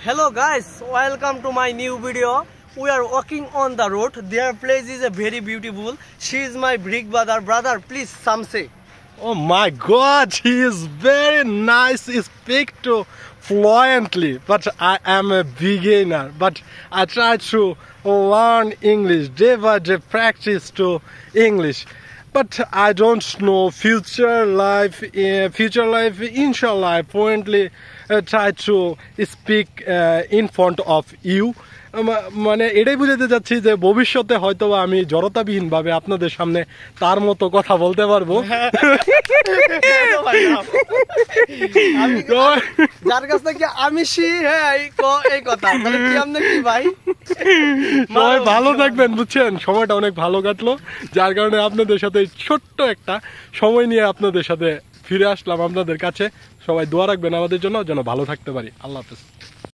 Hello guys, welcome to my new video. We are walking on the road. Their place is a very beautiful. She is my big brother. Brother, please some say. Oh my God, he is very nice. He speaks to fluently, but I am a beginner. But I try to learn English day by day, practice to English. But I don't know future life. Inshallah, I fluently try to speak in front of you. মানে এটাই বুঝাতে যাচ্ছি যে ভবিষ্যতে হয়তো আমি জড়তাবিহীন ভাবে আপনাদের সামনে তার মতো কথা বলতে পারবো। যার কাছ থেকে আমি এই কথা তাহলে কি আপনি কি ভাই সবাই ভালো থাকবেন, বুঝছেন? সময়টা অনেক ভালো কাটলো, যার কারণে আপনাদের সাথে ছোট্ট একটা সময় নিয়ে আপনাদের সাথে ফিরে আসলাম আপনাদের কাছে। সবাই দোয়া রাখবেন আমাদের জন্য, যেন ভালো থাকতে পারি। আল্লাহ হাফেজ।